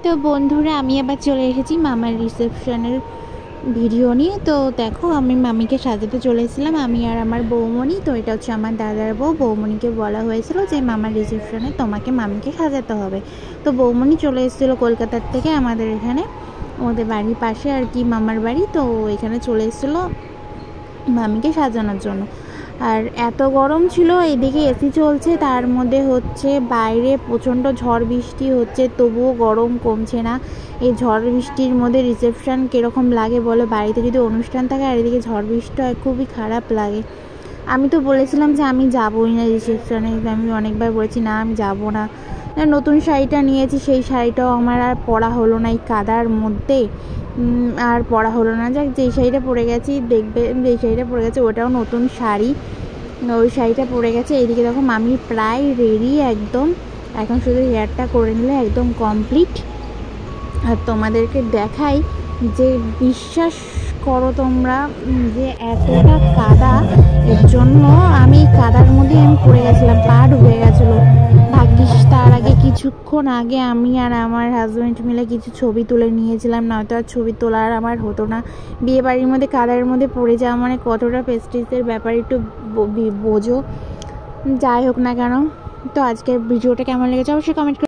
তো বন্ধুরা, আমি আবার চলে এসেছি মামার রিসেপশনের ভিডিও নিয়ে। তো দেখো, আমি মামিকে সাজাতে চলে এসেছিলাম, আমি আর আমার বৌমণি। তো এটা হচ্ছে আমার দাদার বউ। বৌমণিকে বলা হয়েছিল যে মামার রিসেপশনে তোমাকে মামিকে সাজাতে হবে। তো বৌমণি চলে এসেছিলো কলকাতার থেকে আমাদের এখানে, ওদের বাড়ির পাশে আর কি মামার বাড়ি। তো এখানে চলে এসেছিলো মামিকে সাজানোর জন্য। আর এত গরম ছিল, এদিকে এসি চলছে, তার মধ্যে হচ্ছে বাইরে প্রচণ্ড ঝড় বৃষ্টি হচ্ছে, তবুও গরম কমছে না। এই ঝড় বৃষ্টির মধ্যে রিসেপশন কীরকম লাগে বলো? বাড়িতে যদি অনুষ্ঠান থাকে আর এদিকে ঝড় বৃষ্টি হয়, খুবই খারাপ লাগে। আমি তো বলেছিলাম যে আমি যাবোই না রিসেপশনে, আমি অনেকবার বলেছি না আমি যাবো না। নতুন শাড়িটা নিয়েছি, সেই শাড়িটাও আমার আর পরা হলো না এই কাদার মধ্যে, আর পরা হলো না। যাক, যেই শাড়িটা পরে গেছি, দেখবে যেই শাড়িটা পরে গেছে ওটাও নতুন শাড়ি, ওই শাড়িটা পরে গেছে। এইদিকে দেখো মামি প্রায় রেডি একদম, এখন শুধু হেয়ারটা করে নিলে একদম কমপ্লিট। আর তোমাদেরকে দেখাই যে বিশ্বাস করো তোমরা যে এতটা কাদা, এর জন্য আমি কাদার মধ্যে আমি পড়ে গেছিলাম, পা ডুবে গেছিলো। ভাগ্যিস তার আগে কিছুক্ষণ আগে আমি আর আমার হাজব্যান্ড মিলে কিছু ছবি তুলে নিয়েছিলাম, নয়তো আর ছবি তোলা আর আমার হতো না। বিয়ে বাড়ির মধ্যে কাদার মধ্যে পড়ে যাওয়া মানে কতটা প্রেস্টিজের ব্যাপার একটু বোঝো। যাই হোক না কেন, তো আজকের ভিডিওটা কেমন লেগেছে অবশ্যই কমেন্ট